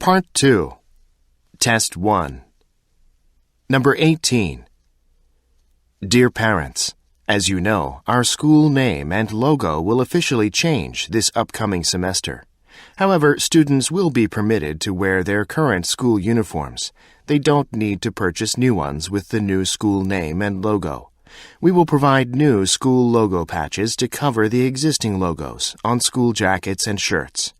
Part 2. Test 1. Number 18. Dear parents, as you know, our school name and logo will officially change this upcoming semester. However, students will be permitted to wear their current school uniforms. They don't need to purchase new ones with the new school name and logo. We will provide new school logo patches to cover the existing logos on school jackets and shirts.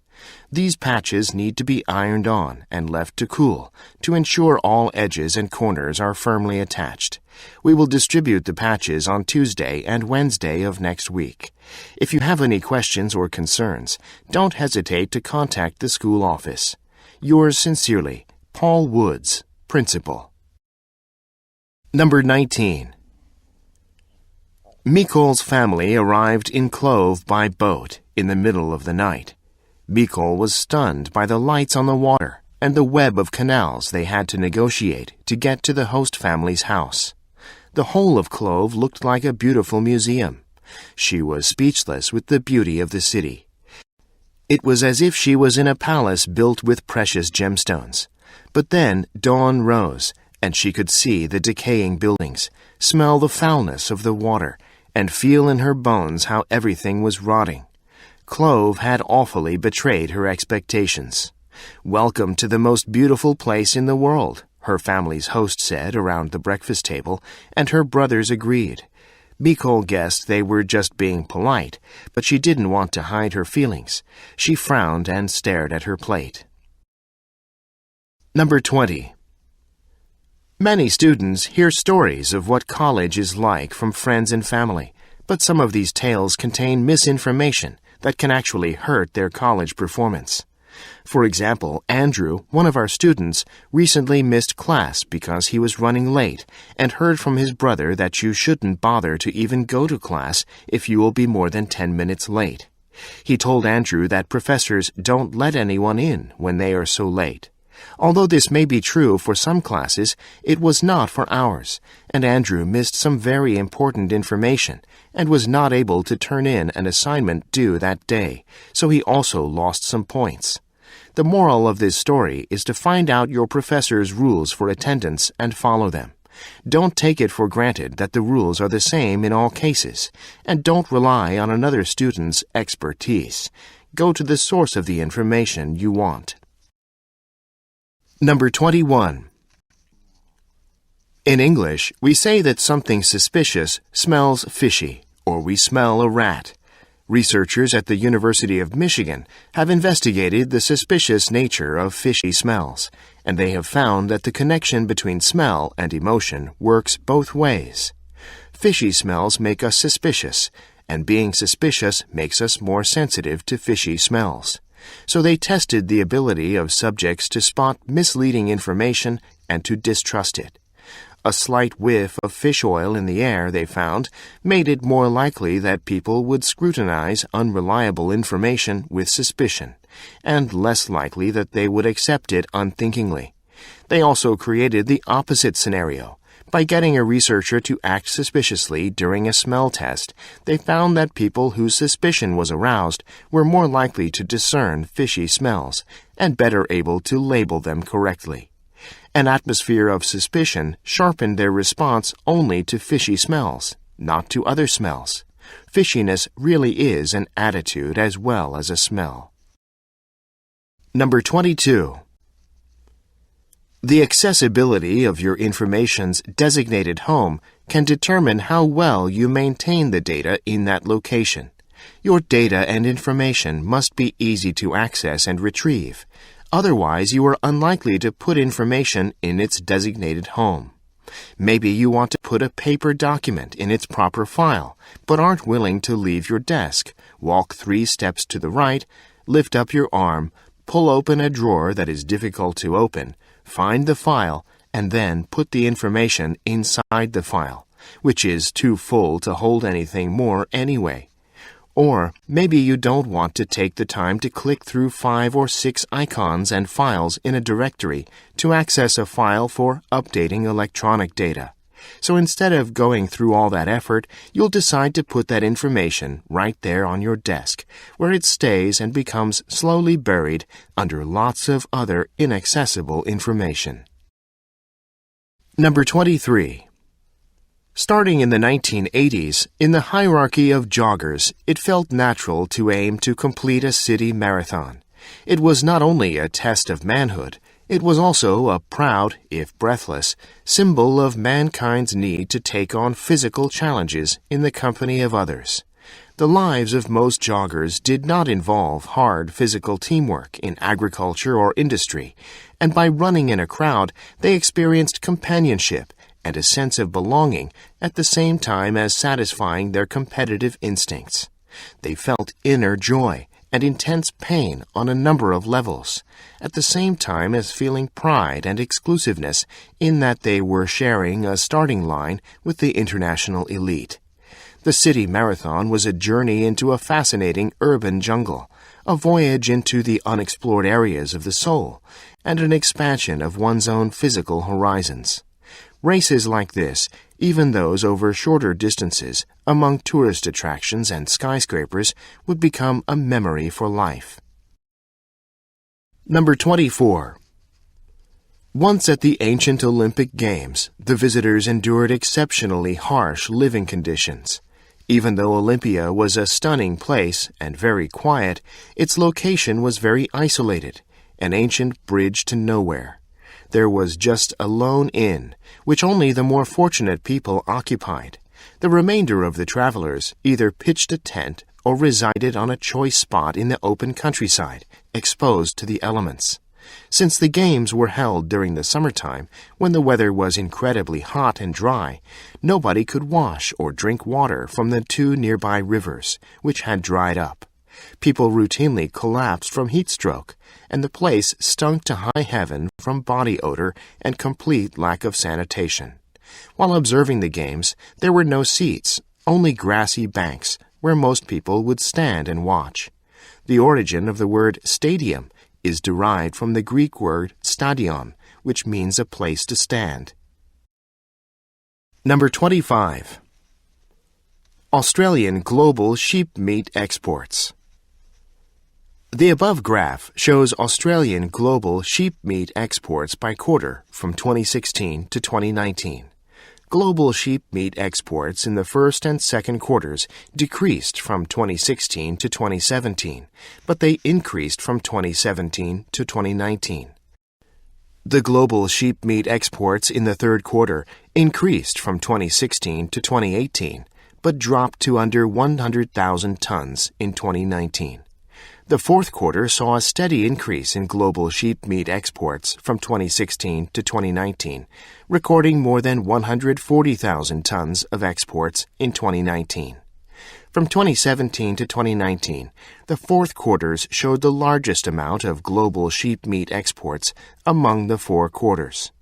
These patches need to be ironed on and left to cool to ensure all edges and corners are firmly attached. We will distribute the patches on Tuesday and Wednesday of next week. If you have any questions or concerns, don't hesitate to contact the school office. Yours sincerely, Paul Woods, Principal. Number 19. Mikol's family arrived in Clove by boat in the middle of the night. Mikol was stunned by the lights on the water and the web of canals they had to negotiate to get to the host family's house. The whole of Clove looked like a beautiful museum. She was speechless with the beauty of the city. It was as if she was in a palace built with precious gemstones. But then dawn rose, and she could see the decaying buildings, smell the foulness of the water, and feel in her bones how everything was rotting. Clove had awfully betrayed her expectations. "Welcome to the most beautiful place in the world," her family's host said around the breakfast table, and her brothers agreed. Mikol guessed they were just being polite, but she didn't want to hide her feelings. She frowned and stared at her plate. Number 20. Many students hear stories of what college is like from friends and family, but some of these tales contain misinformation that can actually hurt their college performance. For example, Andrew, one of our students, recently missed class because he was running late and heard from his brother that you shouldn't bother to even go to class if you will be more than 10 minutes late. He told Andrew that professors don't let anyone in when they are so late. Although this may be true for some classes, it was not for ours, and Andrew missed some very important information and was not able to turn in an assignment due that day, so he also lost some points. The moral of this story is to find out your professor's rules for attendance and follow them. Don't take it for granted that the rules are the same in all cases, and don't rely on another student's expertise. Go to the source of the information you want. Number 21. In English, we say that something suspicious smells fishy, or we smell a rat. Researchers at the University of Michigan have investigated the suspicious nature of fishy smells, and they have found that the connection between smell and emotion works both ways. Fishy smells make us suspicious, and being suspicious makes us more sensitive to fishy smells. So they tested the ability of subjects to spot misleading information and to distrust it. A slight whiff of fish oil in the air, they found, made it more likely that people would scrutinize unreliable information with suspicion, and less likely that they would accept it unthinkingly. They also created the opposite scenario. By getting a researcher to act suspiciously during a smell test, they found that people whose suspicion was aroused were more likely to discern fishy smells and better able to label them correctly. An atmosphere of suspicion sharpened their response only to fishy smells, not to other smells. Fishiness really is an attitude as well as a smell. Number 22. The accessibility of your information's designated home can determine how well you maintain the data in that location. Your data and information must be easy to access and retrieve. Otherwise, you are unlikely to put information in its designated home. Maybe you want to put a paper document in its proper file, but aren't willing to leave your desk. Walk 3 steps to the right, lift up your arm, pull open a drawer that is difficult to open, find the file, and then put the information inside the file, which is too full to hold anything more anyway. Or maybe you don't want to take the time to click through 5 or 6 icons and files in a directory to access a file for updating electronic data. So instead of going through all that effort, you'll decide to put that information right there on your desk, where it stays and becomes slowly buried under lots of other inaccessible information. Number 23. Starting in the 1980s, in the hierarchy of joggers, it felt natural to aim to complete a city marathon. It was not only a test of manhood, it was also a proud, if breathless, symbol of mankind's need to take on physical challenges in the company of others. The lives of most joggers did not involve hard physical teamwork in agriculture or industry, and by running in a crowd, they experienced companionship and a sense of belonging at the same time as satisfying their competitive instincts. They felt inner joy and intense pain on a number of levels, at the same time as feeling pride and exclusiveness in that they were sharing a starting line with the international elite. The city marathon was a journey into a fascinating urban jungle, a voyage into the unexplored areas of the soul, and an expansion of one's own physical horizons. Races like this, even those over shorter distances, among tourist attractions and skyscrapers, would become a memory for life. Number 24. Once at the ancient Olympic Games, the visitors endured exceptionally harsh living conditions. Even though Olympia was a stunning place and very quiet, its location was very isolated, an ancient bridge to nowhere. There was just a lone inn, which only the more fortunate people occupied. The remainder of the travelers either pitched a tent or resided on a choice spot in the open countryside, exposed to the elements. Since the games were held during the summertime, when the weather was incredibly hot and dry, nobody could wash or drink water from the 2 nearby rivers, which had dried up. People routinely collapsed from heat stroke, and the place stunk to high heaven from body odor and complete lack of sanitation. While observing the games, there were no seats, only grassy banks, where most people would stand and watch. The origin of the word stadium is derived from the Greek word stadion, which means a place to stand. Number 25. Australian global sheep meat exports. The above graph shows Australian global sheep meat exports by quarter from 2016 to 2019. Global sheep meat exports in the first and second quarters decreased from 2016 to 2017, but they increased from 2017 to 2019. The global sheep meat exports in the third quarter increased from 2016 to 2018, but dropped to under 100,000 tons in 2019. The fourth quarter saw a steady increase in global sheep meat exports from 2016 to 2019, recording more than 140,000 tons of exports in 2019. From 2017 to 2019, the fourth quarters showed the largest amount of global sheep meat exports among the 4 quarters.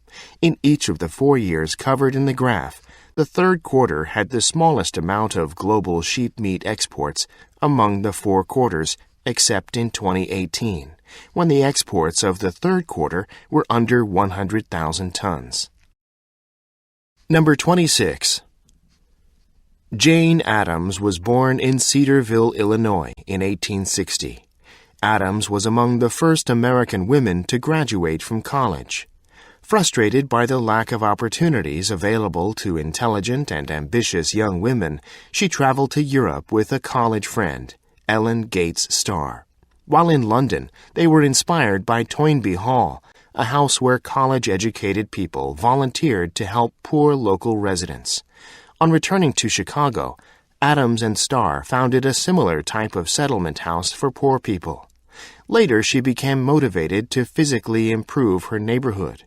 In each of the 4 years covered in the graph, the third quarter had the smallest amount of global sheep meat exports among the 4 quarters except in 2018, when the exports of the third quarter were under 100,000 tons. Number 26. Jane Addams was born in Cedarville, Illinois in 1860. Addams was among the first American women to graduate from college. Frustrated by the lack of opportunities available to intelligent and ambitious young women, she traveled to Europe with a college friend, Ellen Gates Starr. While in London, they were inspired by Toynbee Hall, a house where college-educated people volunteered to help poor local residents. On returning to Chicago, Addams and Starr founded a similar type of settlement house for poor people. Later, she became motivated to physically improve her neighborhood.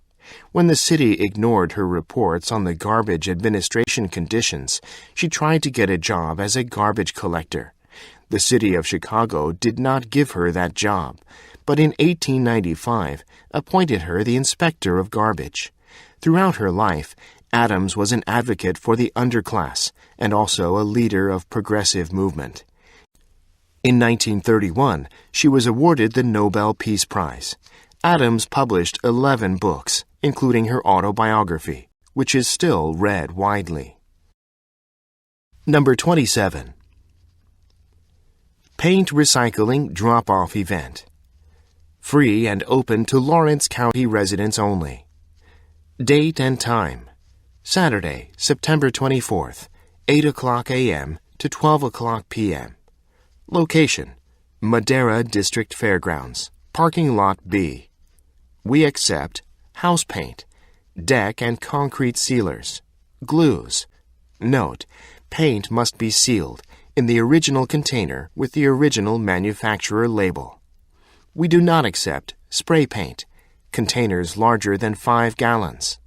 When the city ignored her reports on the garbage administration conditions, she tried to get a job as a garbage collector. The city of Chicago did not give her that job, but in 1895 appointed her the inspector of garbage. Throughout her life, Addams was an advocate for the underclass and also a leader of progressive movement. In 1931, she was awarded the Nobel Peace Prize. Addams published 11 books, including her autobiography, which is still read widely. Number 27. Paint recycling drop-off event. Free and open to Lawrence County residents only. Date and time. Saturday, September 24th, 8 o'clock a.m. to 12 o'clock p.m. Location, Madera District Fairgrounds, Parking Lot B. We accept house paint, deck and concrete sealers, glues. Note, paint must be sealed in the original container with the original manufacturer label. We do not accept spray paint, containers larger than 5 gallons.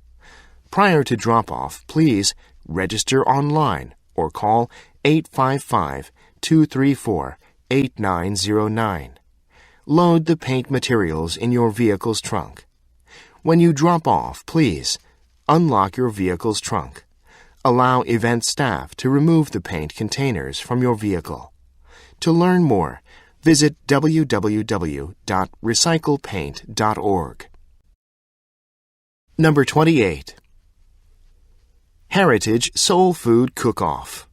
Prior to drop-off, please register online or call 855-234-8909. Load the paint materials in your vehicle's trunk. When you drop off, please unlock your vehicle's trunk. Allow event staff to remove the paint containers from your vehicle. To learn more, visit www.recyclepaint.org. Number 28. Heritage Soul Food Cook-Off.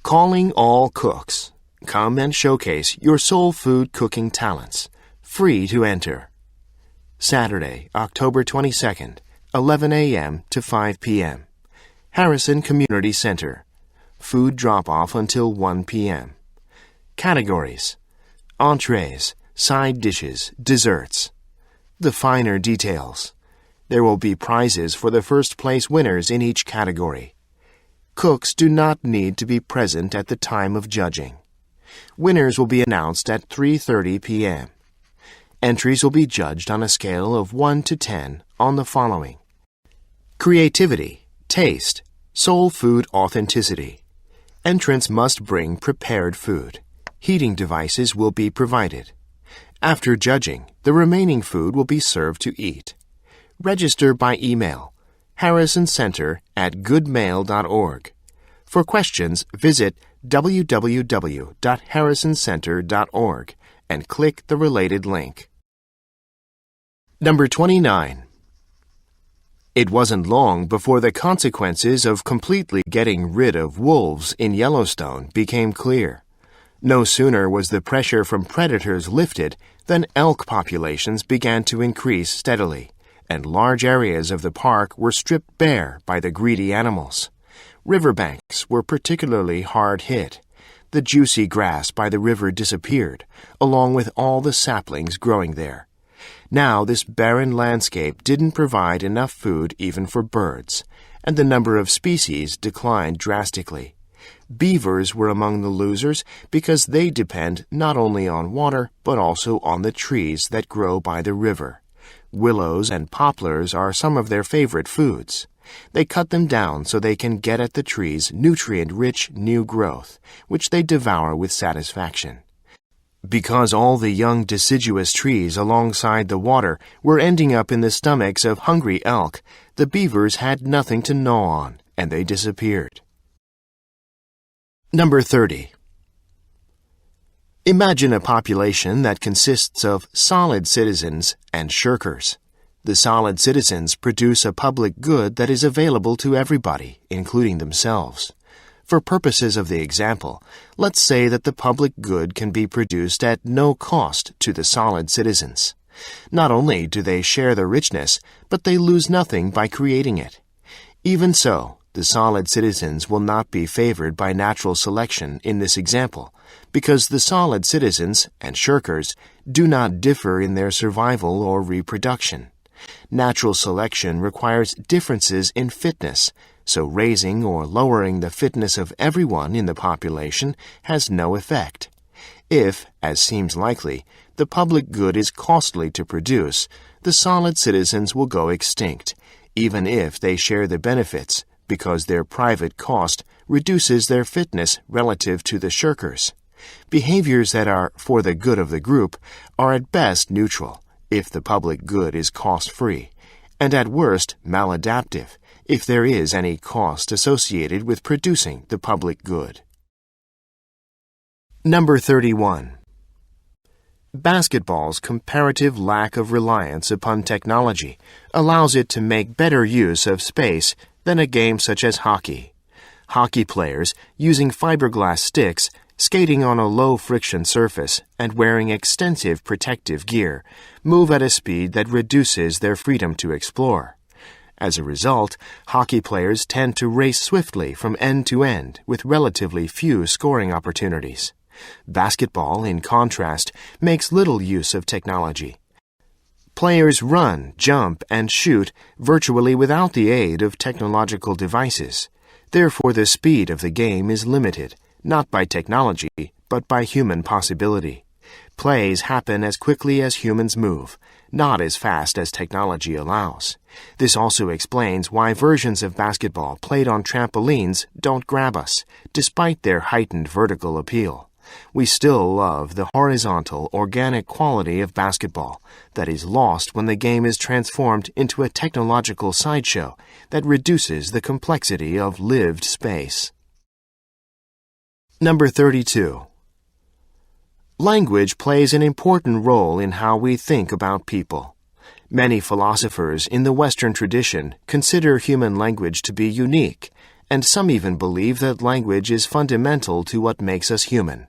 Calling all cooks. Come and showcase your soul food cooking talents. Free to enter. Saturday, October 22nd, 11 a.m. to 5 p.m. Harrison Community Center. Food drop-off until 1 p.m. Categories: entrees, side dishes, desserts. The finer details. There will be prizes for the first-place winners in each category. Cooks do not need to be present at the time of judging. Winners will be announced at 3:30 p.m. Entries will be judged on a scale of 1 to 10 on the following: creativity, taste, soul food authenticity. Entrants must bring prepared food. Heating devices will be provided. After judging, the remaining food will be served to eat. Register by email, harrisoncenter@goodmail.org. For questions, visit www.harrisoncenter.org and click the related link. Number 29. It wasn't long before the consequences of completely getting rid of wolves in Yellowstone became clear. No sooner was the pressure from predators lifted than elk populations began to increase steadily, and large areas of the park were stripped bare by the greedy animals. Riverbanks were particularly hard hit. The juicy grass by the river disappeared, along with all the saplings growing there. Now this barren landscape didn't provide enough food even for birds, and the number of species declined drastically. Beavers were among the losers because they depend not only on water but also on the trees that grow by the river. Willows and poplars are some of their favorite foods. They cut them down so they can get at the tree's nutrient-rich new growth, which they devour with satisfaction. Because all the young deciduous trees alongside the water were ending up in the stomachs of hungry elk, the beavers had nothing to gnaw on, and they disappeared. Number 30. Imagine a population that consists of solid citizens and shirkers. The solid citizens produce a public good that is available to everybody, including themselves. For purposes of the example, let's say that the public good can be produced at no cost to the solid citizens. Not only do they share the richness, but they lose nothing by creating it. Even so, the solid citizens will not be favored by natural selection in this example, because the solid citizens and shirkers do not differ in their survival or reproduction. Natural selection requires differences in fitness, so raising or lowering the fitness of everyone in the population has no effect. If, as seems likely, the public good is costly to produce, the solid citizens will go extinct, even if they share the benefits, because their private cost reduces their fitness relative to the shirkers. Behaviors that are for the good of the group are at best neutral, if the public good is cost-free, and at worst maladaptive, if there is any cost associated with producing the public good. Number 31. Basketball's comparative lack of reliance upon technology allows it to make better use of space than a game such as hockey. Hockey players, using fiberglass sticks, skating on a low-friction surface, and wearing extensive protective gear, move at a speed that reduces their freedom to explore. As a result, hockey players tend to race swiftly from end to end with relatively few scoring opportunities. Basketball, in contrast, makes little use of technology. Players run, jump, and shoot virtually without the aid of technological devices. Therefore, the speed of the game is limited, not by technology, but by human possibility. Plays happen as quickly as humans move, not as fast as technology allows. This also explains why versions of basketball played on trampolines don't grab us, despite their heightened vertical appeal. We still love the horizontal, organic quality of basketball that is lost when the game is transformed into a technological sideshow that reduces the complexity of lived space. Number 32. Language plays an important role in how we think about people. Many philosophers in the Western tradition consider human language to be unique, and some even believe that language is fundamental to what makes us human.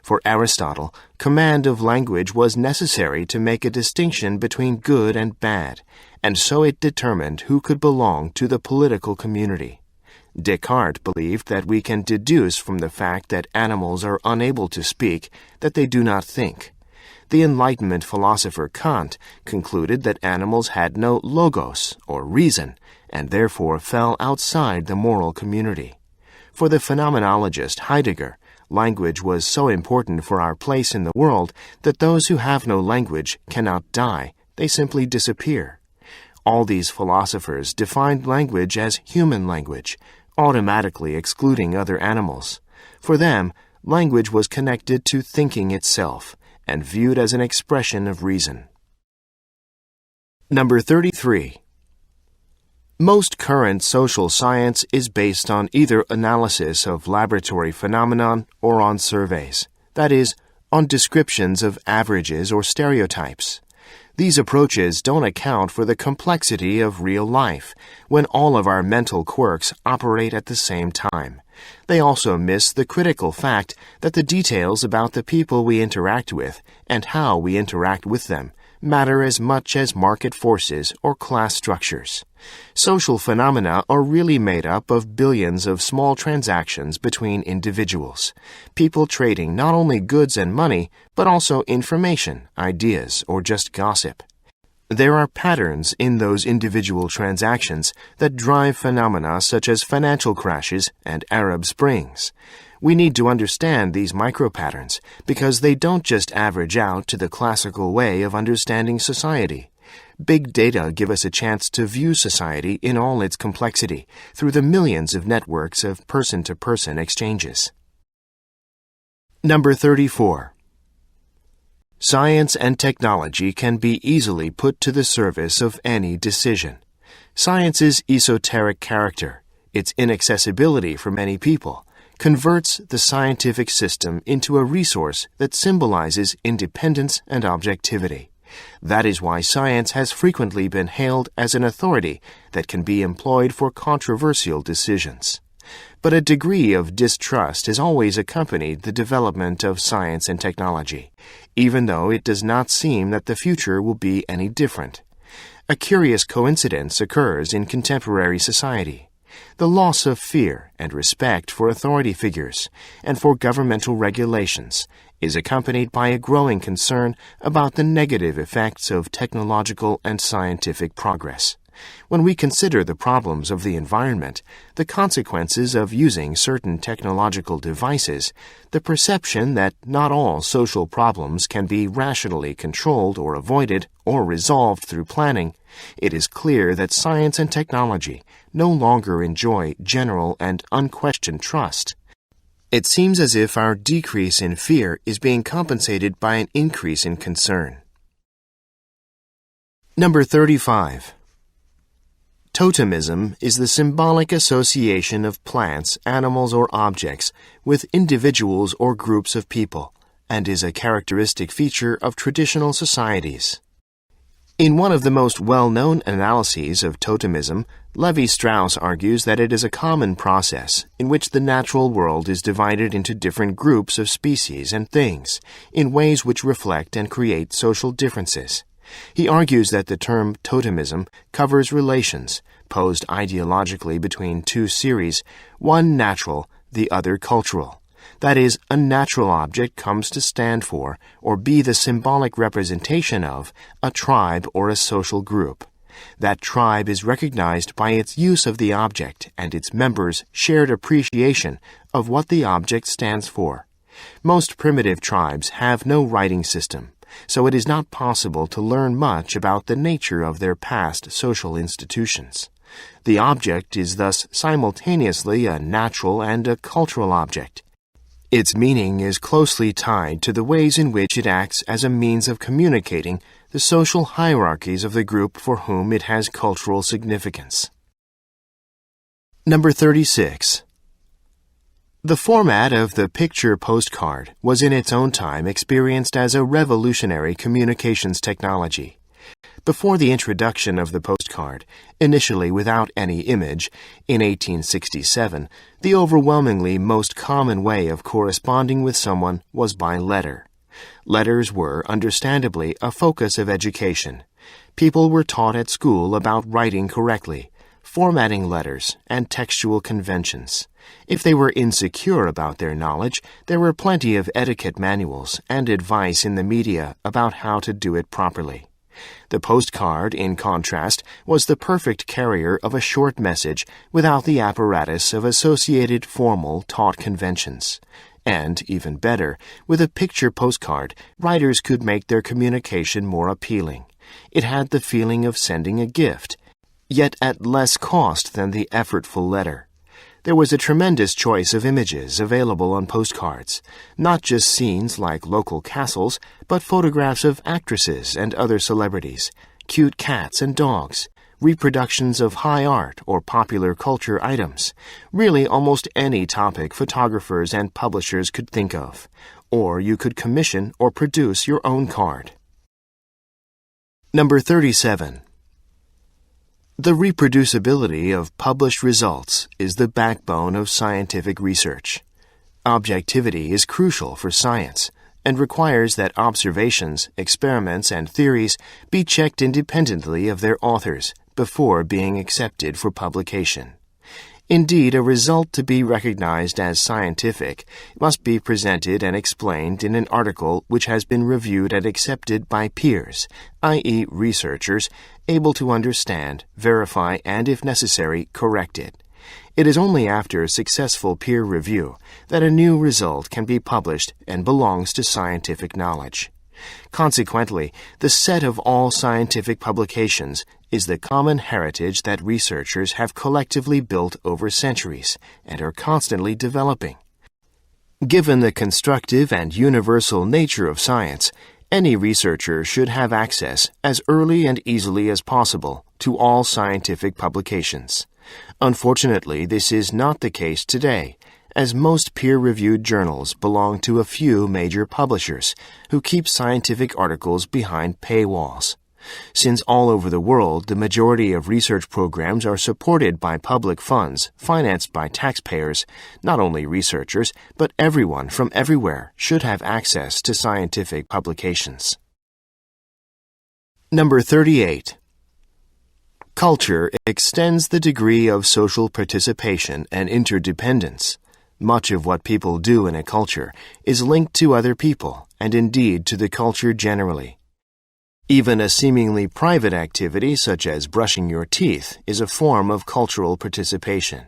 For Aristotle, command of language was necessary to make a distinction between good and bad, and so it determined who could belong to the political community. Descartes believed that we can deduce from the fact that animals are unable to speak that they do not think. The Enlightenment philosopher Kant concluded that animals had no logos, or reason, and therefore fell outside the moral community. For the phenomenologist Heidegger, language was so important for our place in the world that those who have no language cannot die, they simply disappear. All these philosophers defined language as human language, automatically excluding other animals. For them, language was connected to thinking itself and viewed as an expression of reason. Number 33. Most current social science is based on either analysis of laboratory phenomenon or on surveys, that is, on descriptions of averages or stereotypes. These approaches don't account for the complexity of real life, when all of our mental quirks operate at the same time. They also miss the critical fact that the details about the people we interact with and how we interact with them matter as much as market forces or class structures. Social phenomena are really made up of billions of small transactions between individuals, people trading not only goods and money, but also information, ideas, or just gossip. There are patterns in those individual transactions that drive phenomena such as financial crashes and Arab Springs. We need to understand these micro-patterns because they don't just average out to the classical way of understanding society. Big data give us a chance to view society in all its complexity through the millions of networks of person-to-person exchanges. Number 34. Science and technology can be easily put to the service of any decision. Science's esoteric character, its inaccessibility for many people, converts the scientific system into a resource that symbolizes independence and objectivity. That is why science has frequently been hailed as an authority that can be employed for controversial decisions. But a degree of distrust has always accompanied the development of science and technology, even though it does not seem that the future will be any different. A curious coincidence occurs in contemporary society. The loss of fear and respect for authority figures and for governmental regulations is accompanied by a growing concern about the negative effects of technological and scientific progress. When we consider the problems of the environment, the consequences of using certain technological devices, the perception that not all social problems can be rationally controlled or avoided or resolved through planning, it is clear that science and technology no longer enjoy general and unquestioned trust. It seems as if our decrease in fear is being compensated by an increase in concern. Number 35. Totemism is the symbolic association of plants, animals, or objects with individuals or groups of people, and is a characteristic feature of traditional societies. In one of the most well-known analyses of Totemism, Levi-Strauss argues that it is a common process in which the natural world is divided into different groups of species and things in ways which reflect and create social differences. He argues that the term totemism covers relations posed ideologically between two series, one natural, the other cultural. That is, a natural object comes to stand for or be the symbolic representation of a tribe or a social group. That tribe is recognized by its use of the object and its members' shared appreciation of what the object stands for. Most primitive tribes have no writing system, so it is not possible to learn much about the nature of their past social institutions. The object is thus simultaneously a natural and a cultural object. Its meaning is closely tied to the ways in which it acts as a means of communicating the social hierarchies of the group for whom it has cultural significance. Number 36. The format of the picture postcard was in its own time experienced as a revolutionary communications technology. Before the introduction of the postcard, initially without any image, in 1867, the overwhelmingly most common way of corresponding with someone was by letter. Letters were, understandably, a focus of education. People were taught at school about writing correctly, formatting letters, and textual conventions. If they were insecure about their knowledge, there were plenty of etiquette manuals and advice in the media about how to do it properly. The postcard, in contrast, was the perfect carrier of a short message without the apparatus of associated formal taught conventions. And, even better, with a picture postcard, writers could make their communication more appealing. It had the feeling of sending a gift, yet at less cost than the effortful letter. There was a tremendous choice of images available on postcards, not just scenes like local castles, but photographs of actresses and other celebrities, cute cats and dogs, reproductions of high art or popular culture items, really almost any topic photographers and publishers could think of, or you could commission or produce your own card. Number 37. The reproducibility of published results is the backbone of scientific research. Objectivity is crucial for science and requires that observations, experiments, and theories be checked independently of their authors before being accepted for publication. Indeed, a result to be recognized as scientific must be presented and explained in an article which has been reviewed and accepted by peers, i.e., researchers, able to understand, verify, and, if necessary, correct it. It is only after successful peer review that a new result can be published and belongs to scientific knowledge. Consequently, the set of all scientific publications is the common heritage that researchers have collectively built over centuries and are constantly developing. Given the constructive and universal nature of science, any researcher should have access as early and easily as possible to all scientific publications. Unfortunately, this is not the case today, as most peer-reviewed journals belong to a few major publishers who keep scientific articles behind paywalls. Since all over the world the majority of research programs are supported by public funds financed by taxpayers, not only researchers, but everyone from everywhere should have access to scientific publications. Number 38. Culture extends the degree of social participation and interdependence. Much of what people do in a culture is linked to other people and indeed to the culture generally. Even a seemingly private activity such as brushing your teeth is a form of cultural participation.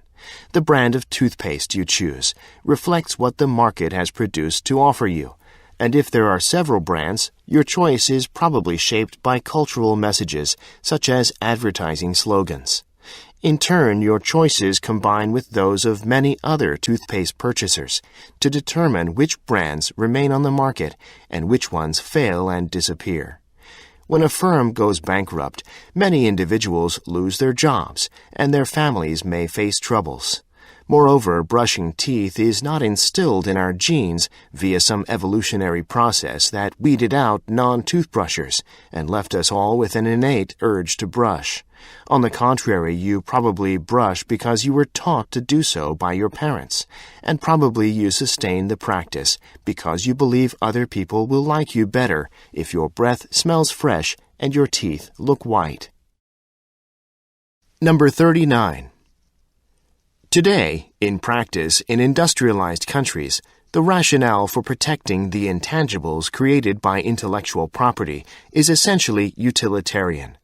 The brand of toothpaste you choose reflects what the market has produced to offer you, and if there are several brands, your choice is probably shaped by cultural messages such as advertising slogans. In turn, your choices combine with those of many other toothpaste purchasers to determine which brands remain on the market and which ones fail and disappear. When a firm goes bankrupt, many individuals lose their jobs and their families may face troubles. Moreover, brushing teeth is not instilled in our genes via some evolutionary process that weeded out non-toothbrushers and left us all with an innate urge to brush. On the contrary, you probably brush because you were taught to do so by your parents, and probably you sustain the practice because you believe other people will like you better if your breath smells fresh and your teeth look white. Number 39. Today, in practice in industrialized countries, the rationale for protecting the intangibles created by intellectual property is essentially utilitarian,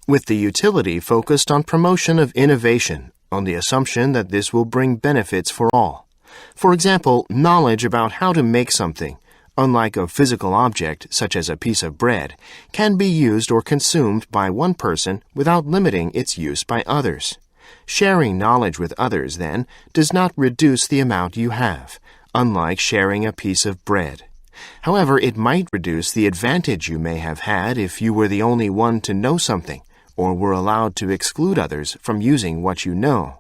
with the utility focused on promotion of innovation on the assumption that this will bring benefits for all. For example, knowledge about how to make something, unlike a physical object such as a piece of bread, can be used or consumed by one person without limiting its use by others. Sharing knowledge with others, then, does not reduce the amount you have, unlike sharing a piece of bread. However, it might reduce the advantage you may have had if you were the only one to know something, or were allowed to exclude others from using what you know.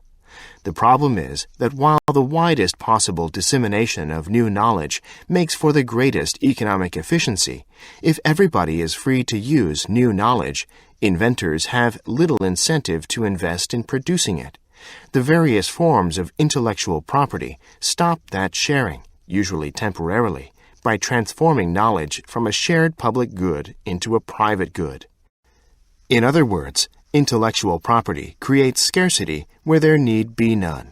The problem is that while the widest possible dissemination of new knowledge makes for the greatest economic efficiency, if everybody is free to use new knowledge, inventors have little incentive to invest in producing it. The various forms of intellectual property stop that sharing, usually temporarily, by transforming knowledge from a shared public good into a private good. In other words, intellectual property creates scarcity where there need be none.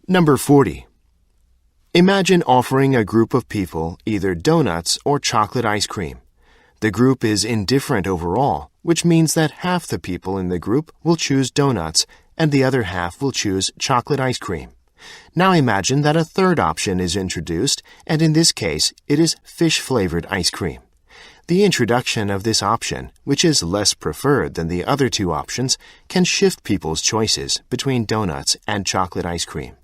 Number 40. Imagine offering a group of people either donuts or chocolate ice cream. The group is indifferent overall, which means that half the people in the group will choose donuts and the other half will choose chocolate ice cream. Now imagine that a third option is introduced, and in this case, it is fish-flavored ice cream. The introduction of this option, which is less preferred than the other two options, can shift people's choices between donuts and chocolate ice cream.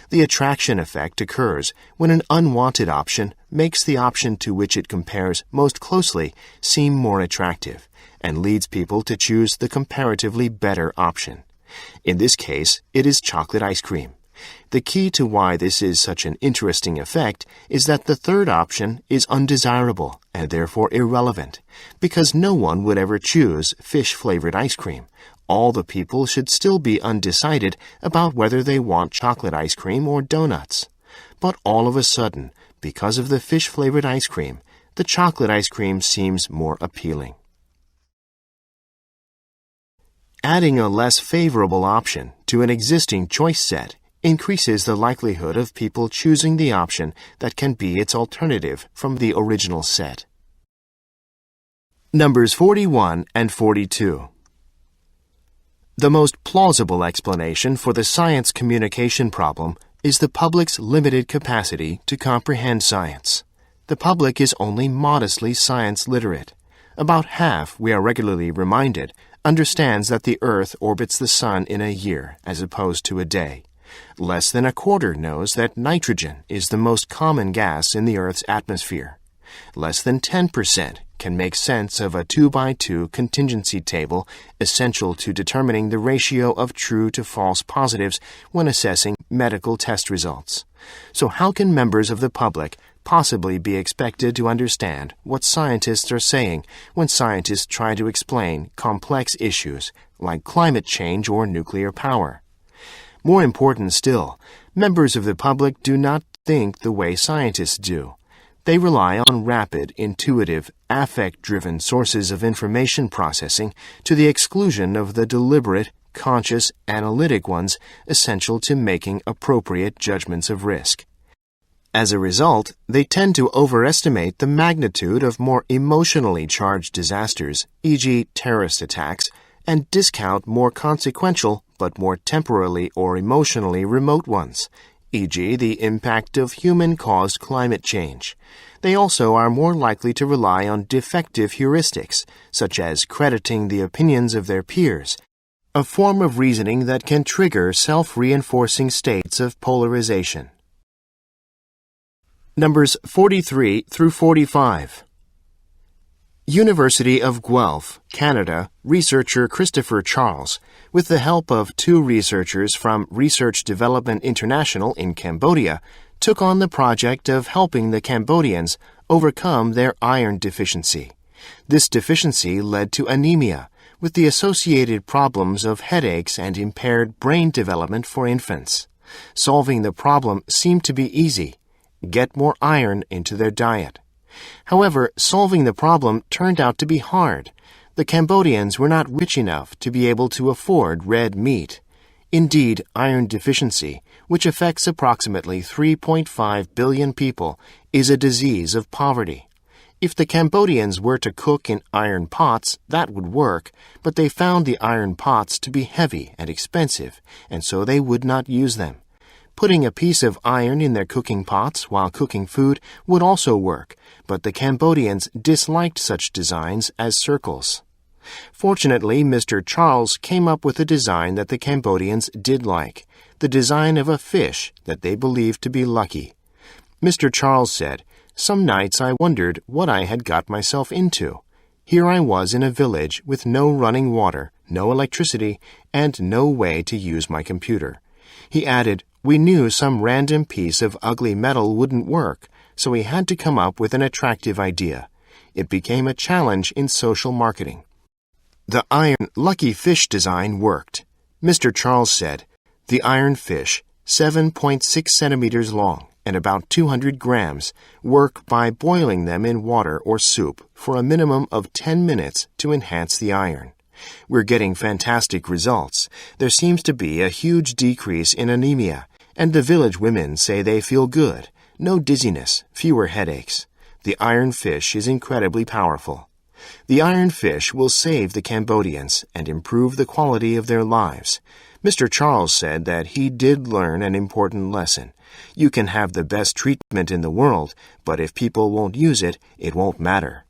The attraction effect occurs when an unwanted option makes the option to which it compares most closely seem more attractive and leads people to choose the comparatively better option. In this case, it is chocolate ice cream. The key to why this is such an interesting effect is that the third option is undesirable and therefore irrelevant, because no one would ever choose fish-flavored ice cream. All the people should still be undecided about whether they want chocolate ice cream or donuts. But all of a sudden, because of the fish-flavored ice cream, the chocolate ice cream seems more appealing. Adding a less favorable option to an existing choice set increases the likelihood of people choosing the option that can be its alternative from the original set. Numbers 41 and 42. The most plausible explanation for the science communication problem is the public's limited capacity to comprehend science. The public is only modestly science literate. About half, we are regularly reminded, understands that the Earth orbits the Sun in a year as opposed to a day. Less than a quarter knows that nitrogen is the most common gas in the Earth's atmosphere. Less than 10% can make sense of a 2x2 contingency table essential to determining the ratio of true to false positives when assessing medical test results. So how can members of the public possibly be expected to understand what scientists are saying when scientists try to explain complex issues like climate change or nuclear power? More important still, members of the public do not think the way scientists do. They rely on rapid, intuitive, affect-driven sources of information processing to the exclusion of the deliberate, conscious, analytic ones essential to making appropriate judgments of risk. As a result, they tend to overestimate the magnitude of more emotionally charged disasters, e.g. terrorist attacks, and discount more consequential but more temporally or emotionally remote ones, e.g. the impact of human-caused climate change. They also are more likely to rely on defective heuristics, such as crediting the opinions of their peers, a form of reasoning that can trigger self-reinforcing states of polarization. Numbers 43 through 45. University of Guelph, Canada, researcher Christopher Charles, with the help of 2 researchers from Research Development International in Cambodia, took on the project of helping the Cambodians overcome their iron deficiency. This deficiency led to anemia, with the associated problems of headaches and impaired brain development for infants. Solving the problem seemed to be easy. Get more iron into their diet. However, solving the problem turned out to be hard. The Cambodians were not rich enough to be able to afford red meat. Indeed, iron deficiency, which affects approximately 3.5 billion people, is a disease of poverty. If the Cambodians were to cook in iron pots, that would work, but they found the iron pots to be heavy and expensive, and so they would not use them. Putting a piece of iron in their cooking pots while cooking food would also work, but the Cambodians disliked such designs as circles. Fortunately, Mr. Charles came up with a design that the Cambodians did like, the design of a fish that they believed to be lucky. Mr. Charles said, "Some nights I wondered what I had got myself into. Here I was in a village with no running water, no electricity, and no way to use my computer." He added, "We knew some random piece of ugly metal wouldn't work, so we had to come up with an attractive idea. It became a challenge in social marketing." The iron lucky fish design worked. Mr. Charles said, "The iron fish, 7.6 centimeters long and about 200 grams, work by boiling them in water or soup for a minimum of 10 minutes to enhance the iron. We're getting fantastic results. There seems to be a huge decrease in anemia, and the village women say they feel good. No dizziness, fewer headaches. The iron fish is incredibly powerful. The iron fish will save the Cambodians and improve the quality of their lives." Mr. Charles said that he did learn an important lesson. You can have the best treatment in the world, but if people won't use it, it won't matter.